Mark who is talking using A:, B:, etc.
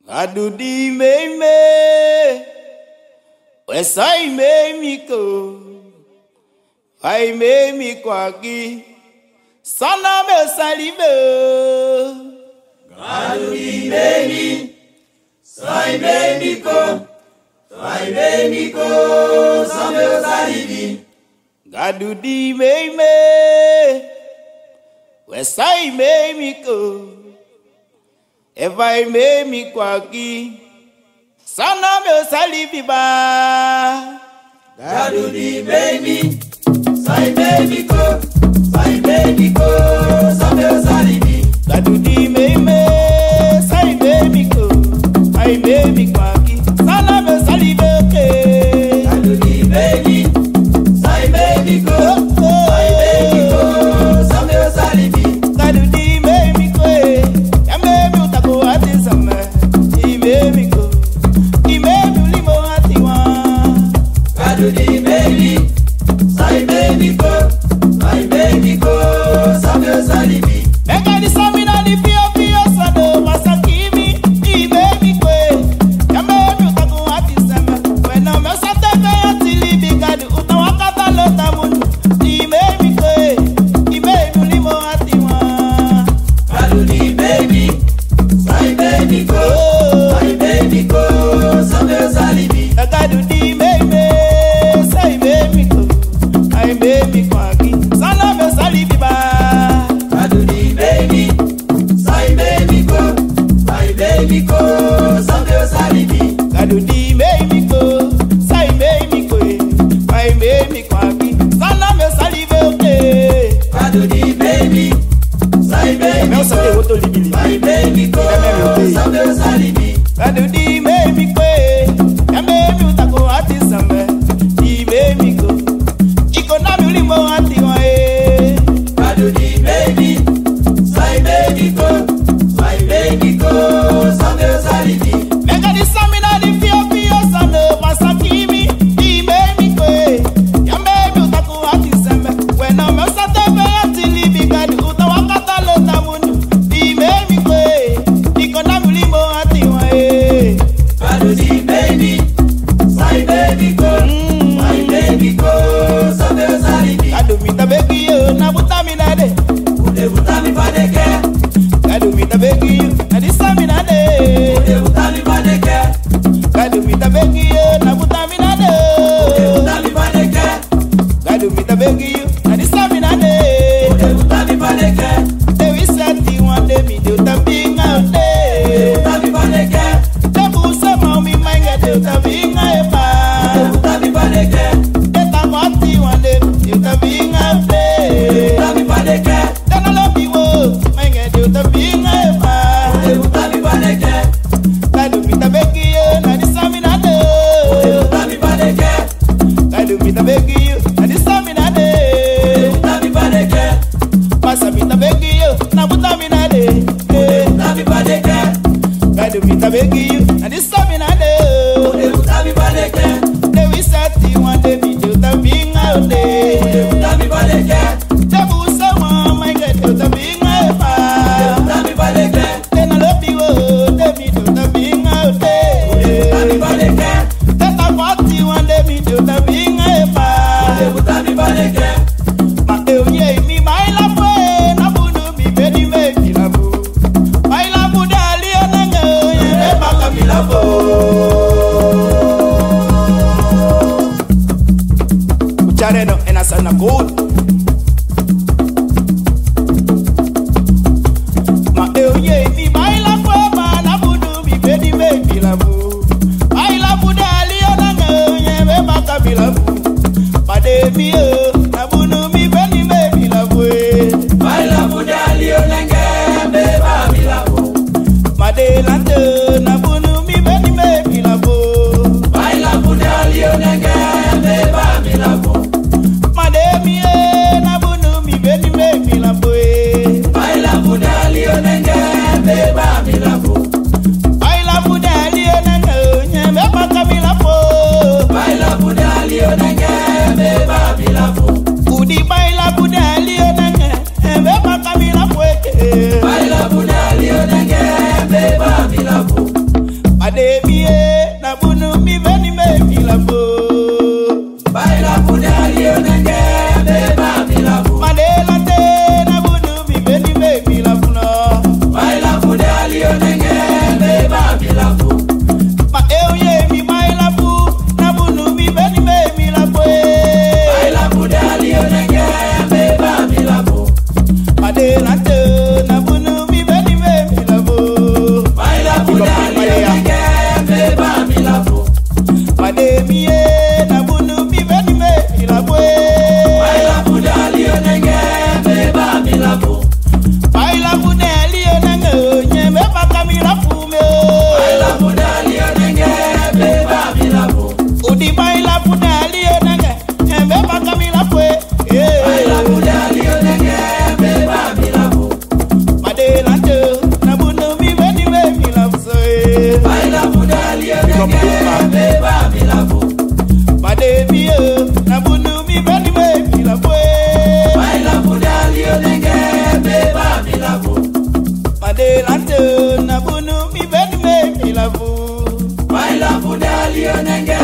A: Adudi me Wesai me miko Ai me mikwagi Sana me salibe
B: Adudi me Sai me miko Sai me miko Sana me salibi
A: Adudi me Wesai me miko Evai me mikwagi Sana me salibi ba
B: Adudi baby Sai baby ko Sai baby ko Sana me salibi
A: Adudi me Sai baby ko Ai me mikwagi Sana me salibi
B: Adudi baby Sai baby ko Sai baby ko Sana me salibi
A: Adudi me ko Ya me utako ati sama I me ko I me limo ati wa
B: Adudi baby Sai baby ko Sai baby ko Sana me salibi
A: Mega di samina di pio sado masakimi I me ko Ya me utako ati sama When I'm a sate kaya tilibi gadi utawakata lota mundu I me ko I me limo ati wa
B: Adudi baby Sai baby ko Sai baby ko Sana me salibi
A: Adudi me Sai baby ko Ai me kwagi Sana me salibi ba
B: Adudi baby Sai baby ko Sai baby ko Sana me salibi
A: Adudi me ko Sai me ko Ai me kwagi Sana me salibi
B: Adudi baby Sai baby
A: Meu sabe
B: ko
A: woto libili
B: Sai baby ko Sana me salibi
A: Adudi me ko Ya me utako ati sambe I me ko Iko na mi ulimo ati wa
B: Adudi baby Sai baby ko Sai baby ko Sana me salibi
A: Mega di samina di pio sano masakimi I me ko Ya me utako ati sambe When I'm a sate kaya tilibi gadi utawakata lota mundu I me ko Iko na mi ulimo ati wa
B: Adudi baby Sai baby ko Sai baby ko Sana me salibi
A: Kadumita begi yo na butamina de
B: Ude butami padeke
A: Kadumita begi yo na di samina de
B: Ude butami padeke
A: Kadumita begi yo na butamina de
B: Ude butami padeke
A: Kadumita begi yo na di samina de
B: Ude butami padeke
A: Dewi sati wande mi de utambinga de
B: Butami padeke
A: Debu sama mi mainga de utambinga epa
B: Butami padeke
A: Deta kwati wande de utambinga de
B: Butami padeke
A: Dena lobi wo mainga de utambinga epa
B: Butami padeke
A: Kadumita begi yo na di samina de
B: Butami padeke
A: Kadumita begi yo na di samina de
B: Butami padeke
A: Pasamita begi yo na butamina de
B: Butami padeke
A: Kadumita begi yo na di samina de
B: Butami padeke
A: Dewi sati wande mi de utambinga de
B: Butami padeke
A: Debu sama mainga de utambinga epa
B: Butami padeke
A: Dena lobi wo de mi de utambinga de
B: Butami padeke
A: Deta kwati wande mi de utambinga epa
B: Butami padeke
A: Mateunye mi baila fue na bunu mi bedi me kilabu Baila budali onenge ye baka milabo Uchareno enasana good Mateunye mi baila fue na bunu mi bedi me kilabu Baila budali onenge ye baka milabo Pade mi na bunu mi bedi me kilabu
B: Baila budali onenge Beba milabo
A: Madelante na bunu mi bedi me kilabu
B: Baila budali onenge Beba milabo
A: Mademi na bunu mi bedi me kilabu
B: Baila budali onenge Beba milabo
A: Baila budali onenge nyeme baka milabo
B: Baila budali onenge Beba milabo
A: Udi baila budali onenge nyeme baka milabo
B: Baila budali onenge Beba milabo
A: Pade mie na bunu mi veni me mi la fo.
B: Baila funali onenge beba mi la fo.
A: Pade lante na bunu mi veni me mi la fo no.
B: Baila funali onenge beba mi la fo.
A: Ma euye mi baila fu na bunu mi veni me mi la fo.
B: Baila funali onenge beba mi la fo.
A: Pade lante na bunu mi veni me mi la fo.
B: Baila funali onenge beba mi la fo.
A: Pade mie na bunu mi veni me mi la fo.
B: Baila funali onenge beba mi la fo.
A: Baila funali onenge nyeme baka mi la fu me.
B: Baila funali onenge beba mi la fo.
A: Udi baila funali onenge nyeme baka mi la fu.
B: Baila funali onenge beba mi la fo.
A: Pade lante na bunu mi veni me mi la fo.
B: Baila funali onenge beba mi la fo.
A: Pade mie na bunu mi veni me mi la fo.
B: Baila funali onenge beba mi la fo.
A: Pade lante na bunu mi veni me mi la fo.
B: Baila funali onenge